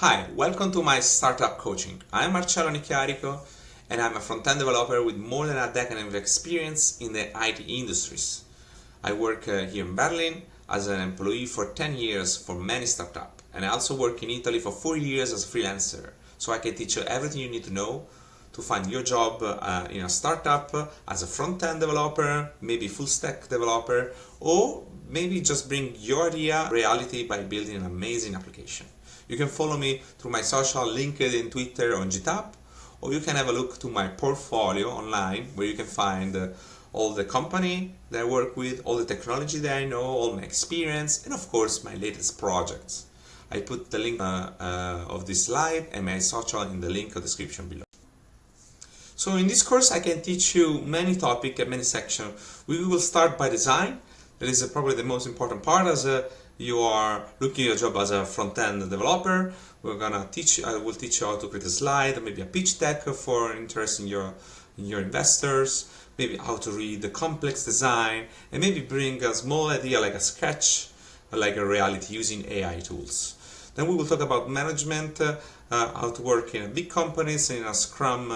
Hi, welcome to my startup coaching. I'm Marcello Annicchiarico and I'm a front-end developer with more than a decade of experience in the IT industries. I work here in Berlin as an employee for 10 years for many startups, and I also work in Italy for 4 years as a freelancer, so I can teach you everything you need to know to find your job in a startup as a front-end developer, maybe full-stack developer, or maybe just bring your idea reality by building an amazing application. You can follow me through my social, LinkedIn, Twitter, or GitHub, or you can have a look to my portfolio online where you can find all the company that I work with, all the technology that I know, all my experience, and of course my latest projects. I put the link of this slide and my social in the link description below. So in this course I can teach you many topics and many sections. We will start by design. That is probably the most important part as you are looking at a job as a front-end developer. I will teach you how to create a slide, maybe a pitch deck for interest in your investors, maybe how to read the complex design, and maybe bring a small idea like a sketch, like a reality using AI tools. Then we will talk about management, how to work in big companies in a Scrum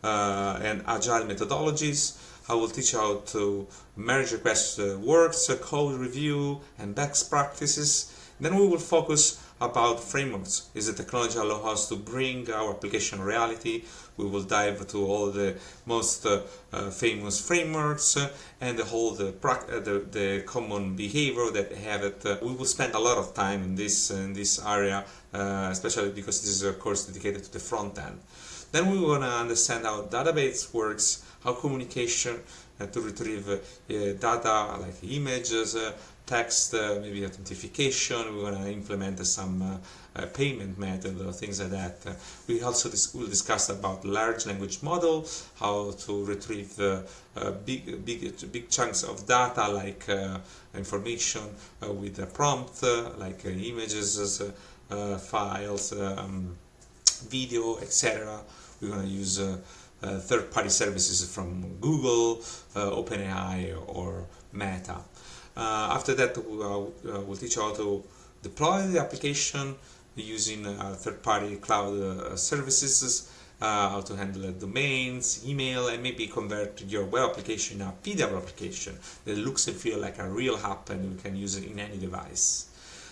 and Agile methodologies. I will teach you how to merge request works, code review, and best practices. Then we will focus about frameworks. Is the technology allow us to bring our application reality? We will dive to all the most famous frameworks and the common behavior that have it. We will spend a lot of time in this area, especially because this is a course dedicated to the front end. Then we want to understand how database works, how communication to retrieve data like images, text, maybe authentication. We want to implement some payment method or things like that. We also will discuss about large language model, how to retrieve big chunks of data like information with a prompt, like images, files, video, etc. We're going to use third-party services from Google, OpenAI, or Meta. After that, we'll teach you how to deploy the application using third-party cloud services, how to handle domains, email, and maybe convert your web application into a PDF application that looks and feels like a real app and you can use it in any device.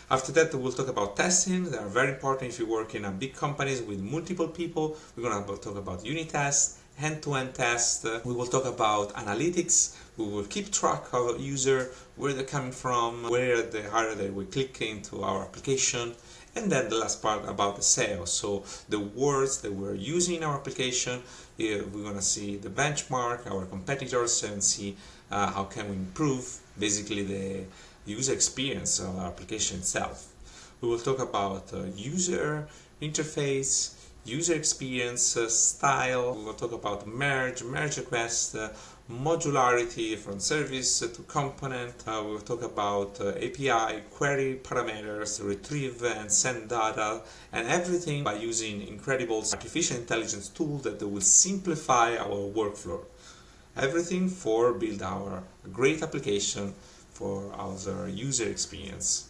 After that, we'll talk about testing. They are very important if you work in a big companies with multiple people. We're going to talk about unit tests, end-to-end tests. We will talk about analytics. We will keep track of a user, where they're coming from, where they are they will click into our application. And then the last part about the sales. So the words that we're using in our application, we're going to see the benchmark, our competitors, and see how can we improve basically the user experience of our application itself. We will talk about user interface, user experience, style. We will talk about merge request, modularity from service to component. We will talk about API, query parameters, retrieve and send data, and everything by using incredible artificial intelligence tool that will simplify our workflow. Everything for build our great application for our user experience.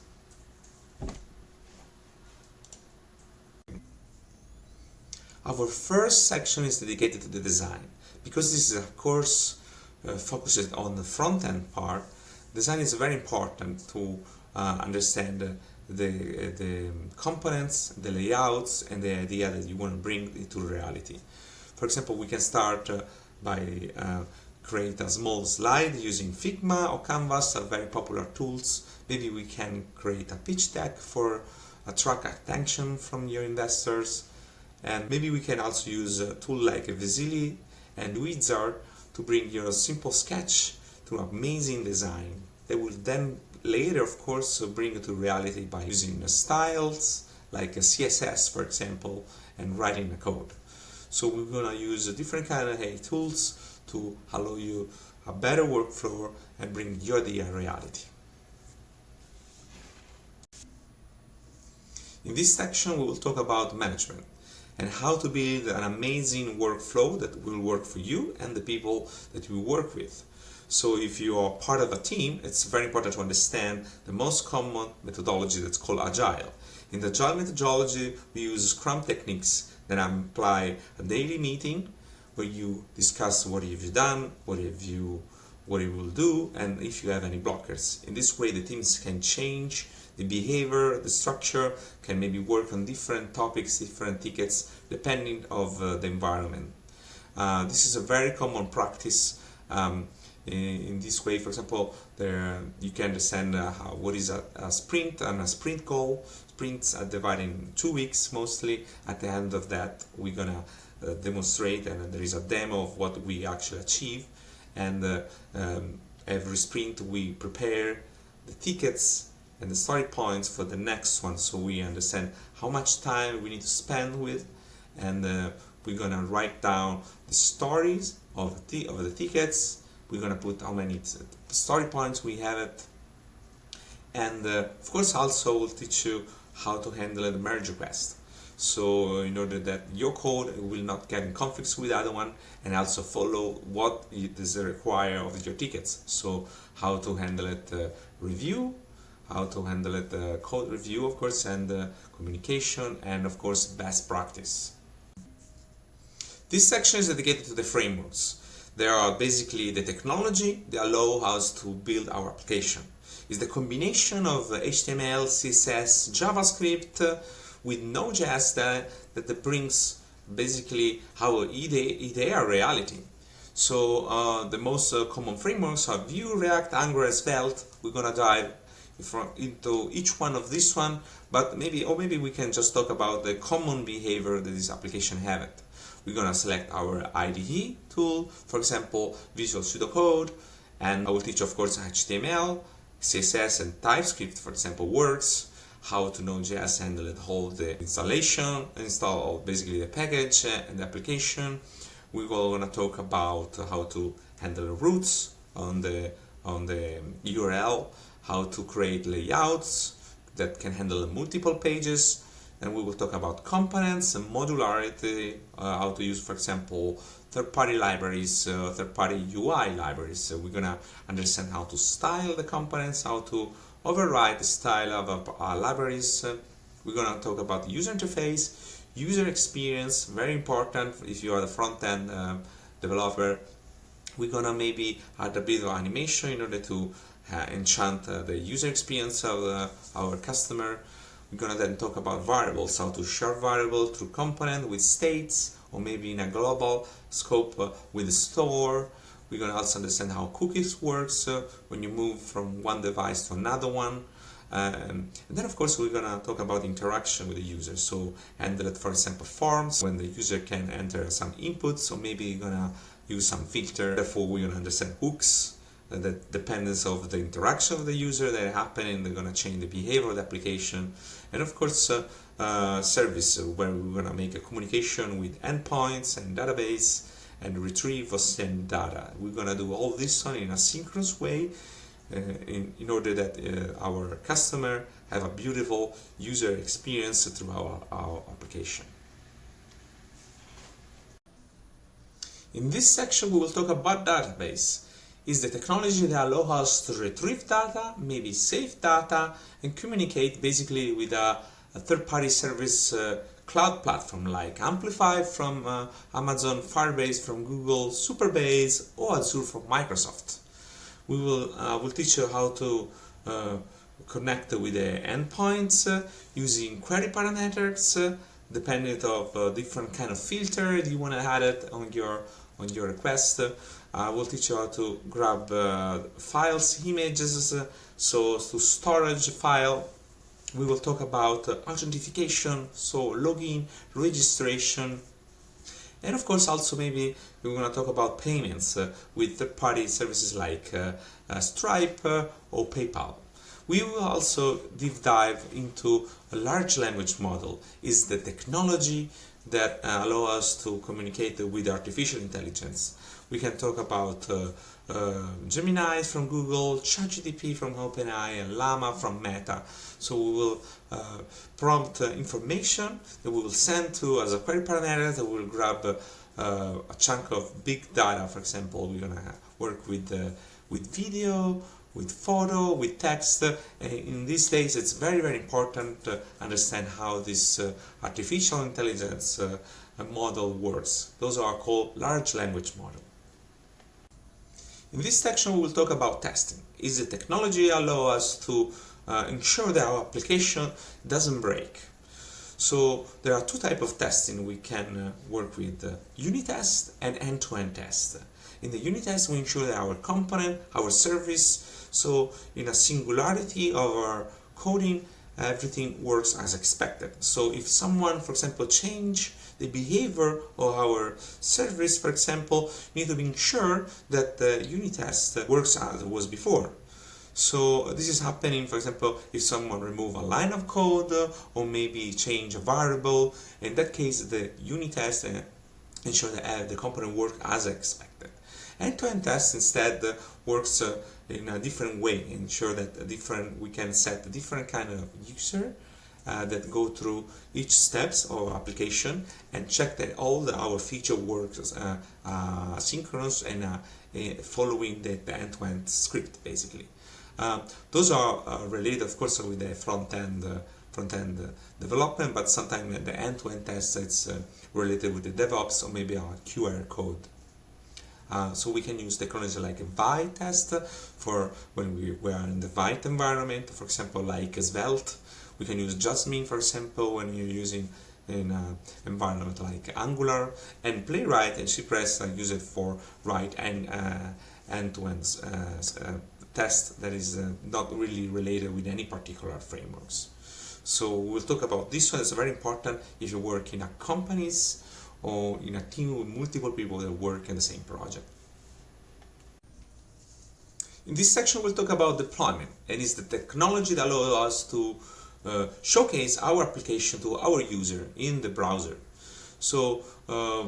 Our first section is dedicated to the design. Because this is a course focused on the front-end part, design is very important to understand the components, the layouts, and the idea that you want to bring into reality. For example, we can start by create a small slide using Figma or Canvas, are very popular tools. Maybe we can create a pitch deck for attract attention from your investors. And maybe we can also use a tool like Visili and Wizard to bring your simple sketch to amazing design. They will then later, of course, bring it to reality by using styles like a CSS, for example, and writing the code. So we're going to use different kind of AI tools to allow you a better workflow and bring your idea reality. In this section, we will talk about management and how to build an amazing workflow that will work for you and the people that you work with. So if you are part of a team, it's very important to understand the most common methodology that's called Agile. In the Agile methodology, we use Scrum techniques that imply a daily meeting where you discuss what you've done, what you will do, and if you have any blockers. In this way, the teams can change the behavior, the structure, can maybe work on different topics, different tickets, depending of the environment. This is a very common practice. In this way, for example, you can understand what is a sprint and a sprint goal. Sprints are divided in 2 weeks mostly. At the end of that, we're gonna demonstrate, and there is a demo of what we actually achieve. And every sprint we prepare the tickets and the story points for the next one, so we understand how much time we need to spend with, and we're gonna write down the stories of the tickets. We're gonna put how many story points we have it, and of course also we'll teach you how to handle the merge request. So in order that your code will not get in conflicts with the other one, and also follow what it is required of your tickets. So how to handle it review, how to handle it code review, of course, and communication, and of course best practice. This section is dedicated to the frameworks. They are basically the technology that allow us to build our application. It's the combination of HTML, CSS, JavaScript with Node.js that brings basically our idea reality. So the most common frameworks are Vue, React, Angular, Svelte. We're gonna dive into each one of this one, but maybe we can just talk about the common behavior that this application have it. We're gonna select our IDE tool, for example, Visual Pseudocode, and I will teach, of course, HTML, CSS, and TypeScript, for example, works, how to Node.js handle the whole install basically the package and the application. We're gonna talk about how to handle routes on the URL, how to create layouts that can handle multiple pages, and we will talk about components and modularity, how to use, for example, third-party libraries, third-party UI libraries. So we're gonna understand how to style the components, how to override the style of our libraries. We're gonna talk about user interface, user experience, very important if you are the front-end developer. We're gonna maybe add a bit of animation in order to enchant the user experience of our customer. We're gonna then talk about variables, how to share variables through component with states, or maybe in a global scope with the store. We're gonna also understand how cookies works when you move from one device to another one. And then of course we're gonna talk about interaction with the user. So handle it, for example, forms when the user can enter some inputs, or maybe you're gonna use some filter. Therefore we're gonna understand hooks, the dependence of the interaction of the user that happen, and they're gonna change the behavior of the application. And of course service, where we're gonna make a communication with endpoints and database and retrieve or send data. We're gonna do all this in a synchronous way in order that our customer have a beautiful user experience through our application. In this section we will talk about database. Is the technology that allows us to retrieve data, maybe save data, and communicate basically with a third-party service cloud platform like Amplify from Amazon, Firebase from Google, Superbase, or Azure from Microsoft. We will teach you how to connect with the endpoints using query parameters, depending of different kind of filter you want to add it on your request. We'll teach you how to grab files, images, so to storage file. We will talk about authentication, so login, registration, and of course also maybe we're going to talk about payments with third-party services like Stripe or PayPal. We will also deep dive into a large language model. Is the technology that allow us to communicate with artificial intelligence. We can talk about Gemini from Google, ChatGPT from OpenAI, and Llama from Meta. So we will prompt information that we will send to as a query parameter that will grab a chunk of big data. For example, we're gonna work with video, with photo, with text. In these days it's very important to understand how this artificial intelligence model works. Those are called large language model. In this section we will talk about testing. Is the technology allow us to ensure that our application doesn't break? So there are two types of testing we can work with, unit test and end-to-end test. In the unit test we ensure that our component, our service, so in a singularity of our coding, everything works as expected. So if someone, for example, change the behavior of our service, for example, we need to be sure that the unit test works as it was before. So this is happening, for example, if someone remove a line of code or maybe change a variable. In that case, the unit test ensure that the component works as expected. End-to-end test instead works in a different way, ensure that we can set a different kind of user that go through each steps of application and check that all our feature works synchronous and following the end-to-end script basically. Those are related, of course, with the front-end development, but sometimes the end-to-end test it's related with the DevOps or maybe our QR code. So we can use technology like a VI test for when we are in the VI environment, for example, like Svelte. We can use Jasmine, for example, when you're using in an environment like Angular, and Playwright and Cypress use it for write and end-to-end test that is not really related with any particular frameworks. So we'll talk about this one. It's very important if you work in a companies or in a team with multiple people that work in the same project. In this section we'll talk about deployment, and it's the technology that allows us to showcase our application to our user in the browser. So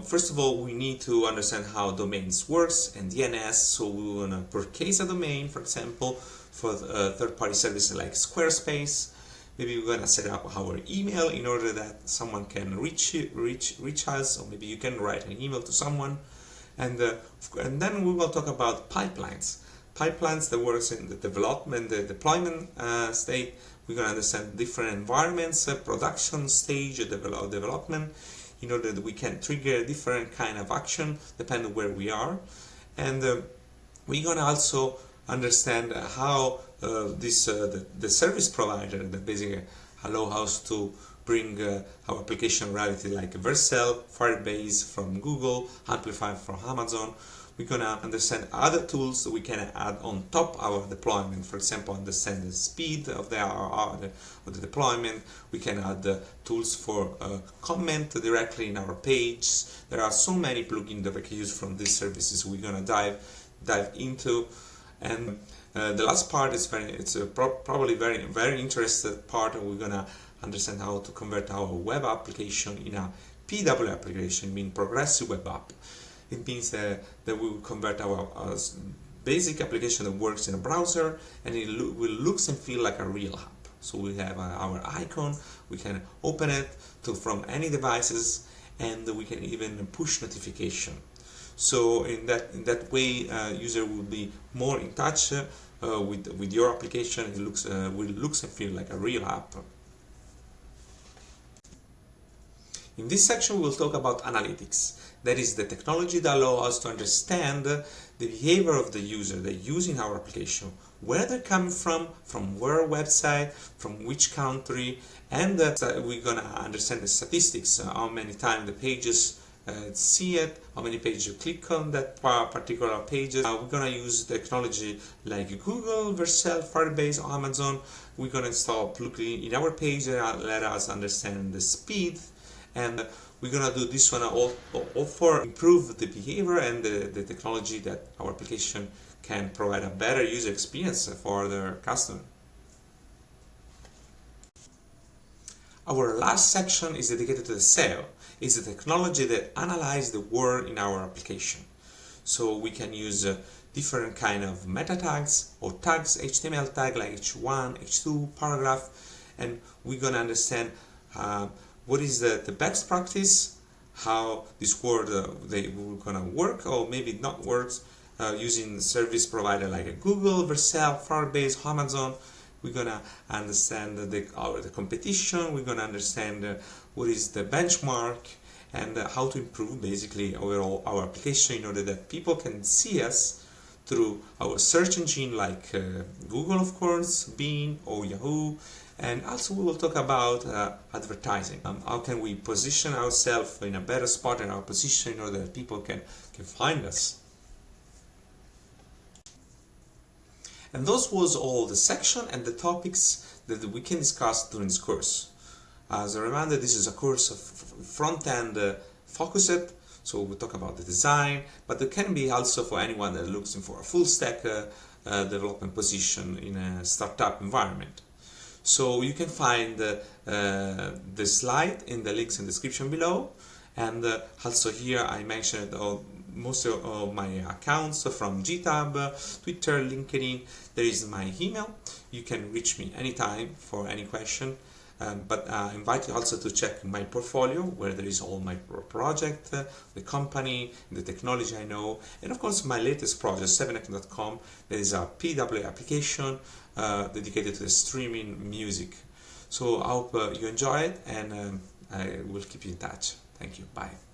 first of all, we need to understand how domains works and DNS. So we want to purchase a domain, for example, for third-party services like Squarespace. Maybe we're going to set up our email in order that someone can reach us, or maybe you can write an email to someone. And then we will talk about pipelines. Pipelines that works in the development, the deployment state. We're going to understand different environments, production stage of development, in order that we can trigger different kind of action depending where we are. And we're going to also understand how the service provider that basically allow us to bring our application reality like Vercel, Firebase from Google, Amplify from Amazon. We're going to understand other tools that we can add on top of our deployment. For example, understand the speed of the deployment. We can add tools for comment directly in our page. There are so many plugins that we can use from these services we're going to dive into. And the last part is probably very interesting part, and we're going to understand how to convert our web application in a PW application, meaning progressive web app. It means that we will convert our basic application that works in a browser, and it will look and feel like a real app. So we have our icon, we can open it from any devices, and we can even push notification. So in that way, user will be more in touch with your application. It will look and feel like a real app. In this section, we'll talk about analytics. That is the technology that allows us to understand the behavior of the user that using our application, where they're coming from where website, from which country, and we're gonna understand the statistics, how many times the pages see it, how many pages you click on that particular pages. We're gonna use technology like Google, Vercel, Firebase, or Amazon. We're gonna install plugin in our page that let us understand the speed, and we're gonna do this one all for improve the behavior and the technology that our application can provide a better user experience for their customer. Our last section is dedicated to the SEO. It's the technology that analyzes the word in our application. So we can use different kind of meta tags or tags, HTML tag like H1, H2, paragraph, and we're gonna understand what is the best practice, how this word they will gonna work or maybe not works, using service provider like Google, Vercel, Firebase, Amazon. We're gonna understand the competition. We're gonna understand what is the benchmark and how to improve basically overall our application in order that people can see us through our search engine like Google, of course, Bing or Yahoo. And also we will talk about advertising. How can we position ourselves in a better spot in our position in order that people can find us. And those was all the section and the topics that we can discuss during this course. As a reminder, this is a course of front-end focused, so we'll talk about the design, but it can be also for anyone that looks for a full-stack development position in a startup environment. So you can find the slide in the links in the description below, and also here I mentioned most of my accounts from GitHub, Twitter, LinkedIn. There is my email. You can reach me anytime for any question. But I invite you also to check my portfolio, where there is all my project, the company, the technology I know, and of course my latest project, 7ecom.com. There is a PWA application dedicated to the streaming music. So I hope you enjoy it, and I will keep you in touch. Thank you. Bye.